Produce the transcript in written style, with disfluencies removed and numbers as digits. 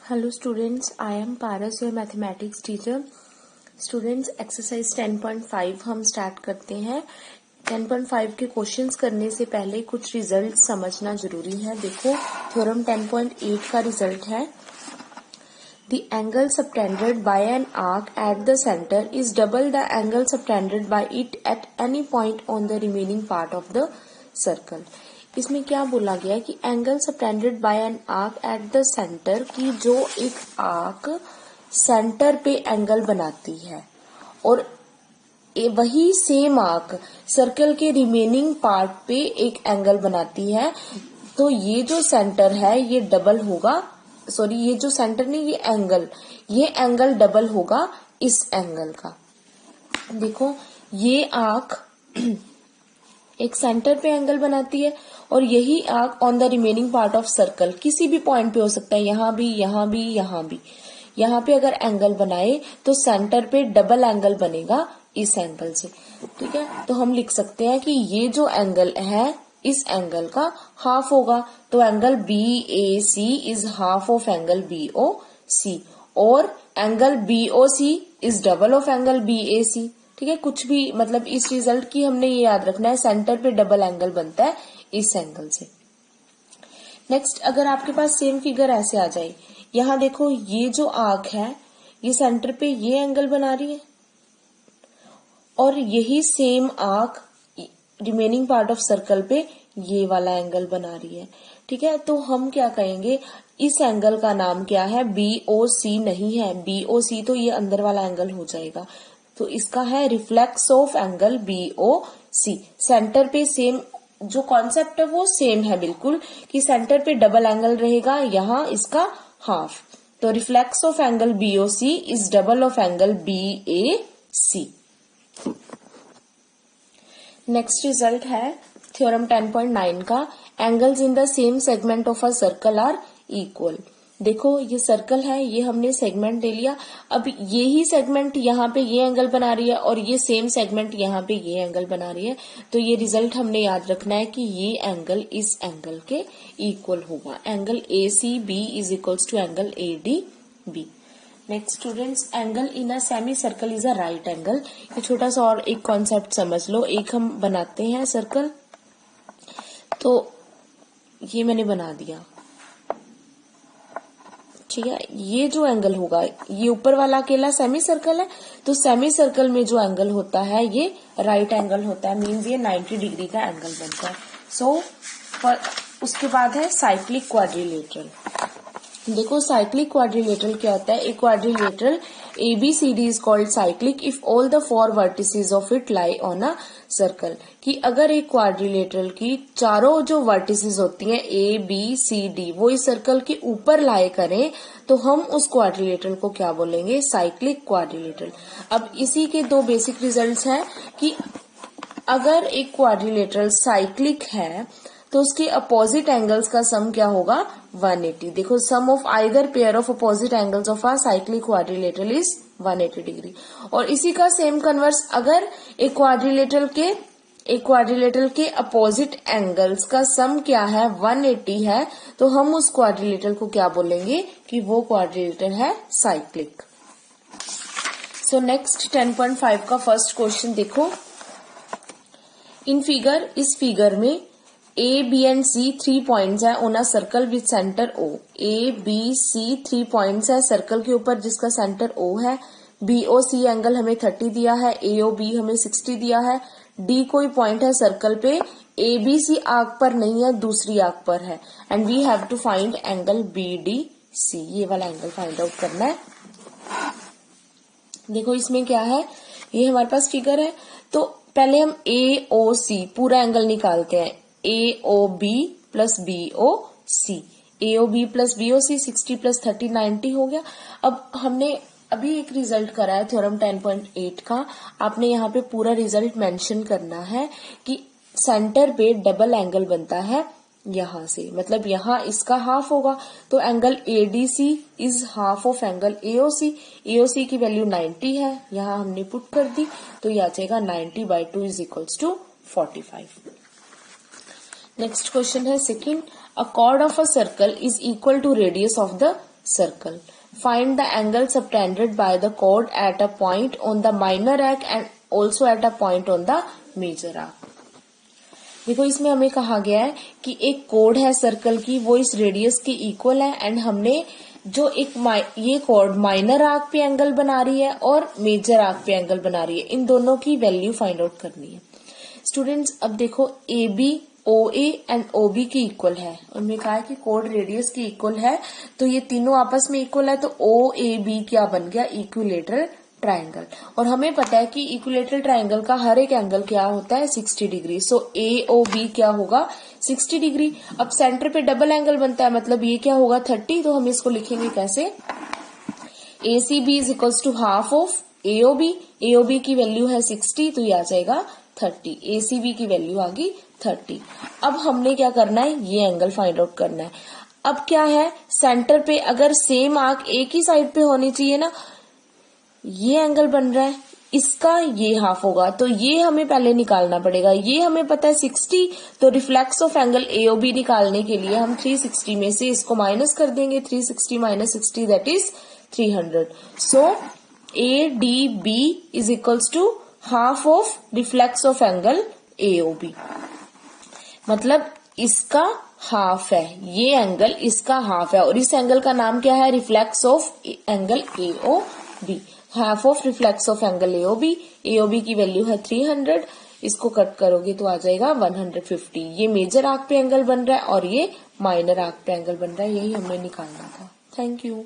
Hello students, I am Paras, your mathematics teacher. Students, exercise 10.5 हम start करते हैं। 10.5 के क्वेश्चंस करने से पहले कुछ रिजल्ट समझना जरूरी है। देखो, थ्योरम 10.8 का रिजल्ट है, The angle subtended by an arc at the center is double the angle subtended by it at any point on the remaining part of the circle. इसमें क्या बोला गया है कि angle subtended bye an arc at the centre, की जो एक arc centre पे एंगल बनाती है और वही सेम आर्क सर्कल के रिमेनिंग पार्ट पे एक एंगल बनाती है, तो ये जो सेंटर है ये डबल होगा, सॉरी ये जो सेंटर नहीं, ये एंगल डबल होगा इस एंगल का। देखो, ये आर्क एक सेंटर पे एंगल बनाती है और यही arc on the remaining part of circle किसी भी पॉइंट पे हो सकता है, यहाँ भी, यहाँ भी, यहाँ भी। यहाँ पे अगर एंगल बनाए तो सेंटर पे डबल एंगल बनेगा इस एंगल से। ठीक है, तो हम लिख सकते हैं कि ये जो एंगल है इस एंगल का हाफ होगा, तो angle BAC is half of angle BOC और angle BOC is double of angle BAC। ठीक है, कुछ भी मतलब इस रिजल्ट की हमने ये याद रखना है, सेंटर पे डबल एंगल बनता है इस एंगल से। नेक्स्ट, अगर आपके पास सेम फिगर ऐसे आ जाए, यहां देखो ये जो आर्क है ये सेंटर पे ये एंगल बना रही है और यही same arc remaining part of circle पे ये वाला एंगल बना रही है। ठीक है, तो हम क्या कहेंगे, इस एंगल का नाम क्या है, BOC नहीं है, BOC तो ये अंदर वाला एंगल हो जाएगा, तो इसका है reflex of angle BOC। Centre पे सेम जो कॉन्सेप्ट है वो सेम है बिल्कुल, कि सेंटर पे डबल एंगल रहेगा, यहाँ इसका हाफ, तो reflex of angle BOC is double of angle BAC। Next result है थ्योरम 10.9 का, angles in the same segment of a circle are equal. देखो, ये सर्कल है, ये हमने सेगमेंट ले लिया, अब यही सेगमेंट यहाँ पे ये एंगल बना रही है और ये सेम सेगमेंट यहाँ पे ये एंगल बना रही है, तो ये रिजल्ट हमने याद रखना है कि ये एंगल इस एंगल के इक्वल होगा। Angle ACB is equals to angle ADB। Next students, angle in a semi circle is a right angle. ये छोटा सा और एक कॉन्सेप्ट समझ लो। एक हम बनाते हैं सर्कल, तो ये मैंने बना दिया। ठीक है, ये जो एंगल होगा, ये ऊपर वाला अकेला सेमी सर्कल है, तो सेमी सर्कल में जो एंगल होता है ये राइट एंगल होता है, मीन्स ये 90 डिग्री का एंगल बनता है। सो उसके बाद है साइक्लिक क्वाड्रिलेटरल। देखो, साइक्लिक क्वाड्रिलेटरल क्या होता है, एक quadrilateral ABCD is called cyclic if all the 4 vertices of it lie on a circle. कि अगर एक क्वाड्रिलेटरल की चारों जो वर्टिसेस होती हैं ABCD वो इस सर्कल के ऊपर लाई करें, तो हम उस क्वाड्रिलेटरल को क्या बोलेंगे, साइक्लिक क्वाड्रिलेटरल। अब इसी के दो बेसिक रिजल्ट्स हैं कि अगर एक क्वाड्रिलेटरल साइक्लिक है तो उसके अपोजिट एंगल्स का सम क्या होगा, 180। देखो, sum of either pair of opposite angles of a cyclic quadrilateral is 180 degree. और इसी का सेम कन्वर्स, अगर एक क्वाड्रिलेटरल के अपोजिट एंगल्स का सम क्या है, 180 है, तो हम उस क्वाड्रिलेटरल को क्या बोलेंगे कि वो क्वाड्रिलेटरल है साइक्लिक। सो नेक्स्ट 10.5 का फर्स्ट क्वेश्चन देखो, इन फिगर, इस फिगर में A, B and C 3 points है on a circle with centre O। A, B, C 3 points है सर्कल के ऊपर जिसका सेंटर O है। BOC एंगल हमें 30 दिया है, AOB हमें 60 दिया है। D कोई पॉइंट है सर्कल पे, ABC आर्क पर नहीं है, दूसरी आर्क पर है, and we have to find angle BDC। ये वाला एंगल फाइंड आउट करना है। देखो, इसमें क्या है, ये हमारे पास फिगर है, तो पहले हम AOC पूरा एंगल निकालते हैं। AOB plus BOC, AOB plus BOC 60 plus 30 90 हो गया। अब हमने अभी एक रिजल्ट करा है थ्योरम 10.8 का, आपने यहाँ पे पूरा रिजल्ट मेंशन करना है कि सेंटर पे डबल एंगल बनता है यहां से, मतलब यहाँ इसका हाफ होगा, तो angle ADC is half of angle AOC। AOC की वैल्यू 90 है, यहाँ हमने पुट कर दी, तो यह आ जाएगा 90/2 is equals to 45। Next question है second, a chord of a circle is equal to radius of the circle. Find the angle subtended by the chord at a point on the minor arc and also at a point on the major arc. देखो इसमें हमें कहा गया है कि एक code है circle की, वो इस रेडियस के इक्वल है एंड हमने जो ये कोड माइनर आर्क पे एंगल बना रही है और मेजर आर्क पे एंगल बना रही है, इन दोनों की वैल्यू फाइंड आउट करनी है। स्टूडेंट्स अब देखो A B O A and O B की इक्वल है, उन्होंने कहा है कि कोड रेडियस की इक्वल है, तो ये तीनों आपस में इक्वल है, तो ओ ए बी क्या बन गया, इक्विलेटरल ट्राइंगल। और हमें पता है कि इक्विलेटरल ट्राइंगल का हर एक एंगल क्या होता है, 60 डिग्री। सो ए ओ बी क्या होगा, 60 डिग्री। अब सेंटर पे डबल एंगल बनता है, मतलब ये क्या होगा, 30। तो हम इसको लिखेंगे कैसे, A C B is equals to half of A O B. A O B की वैल्यू है 60, तो ये आ जाएगा 30। ए सी बी की वैल्यू आ गई 30। अब हमने क्या करना है, ये एंगल फाइंड आउट करना है। अब क्या है, सेंटर पे अगर सेम आर्क एक ही साइड पे होनी चाहिए ना, ये एंगल बन रहा है, इसका ये हाफ होगा, तो ये हमें पहले निकालना पड़ेगा। ये हमें पता है 60, तो रिफ्लेक्स ऑफ एंगल एओबी निकालने के लिए हम 360 में से इसको माइनस कर देंगे। 360 minus 60 that is 300। So A D B is equals to half of reflex of angle AOB, मतलब इसका हाफ है, ये एंगल इसका हाफ है, और इस एंगल का नाम क्या है, reflex of angle AOB. Half of reflex of angle AOB. AOB की वैल्यू है 300, इसको कट करोगे तो आ जाएगा 150। ये मेजर आर्क पे एंगल बन रहा है और ये माइनर आर्क पे एंगल बन रहा है, यही हमने निकालना था। Thank you.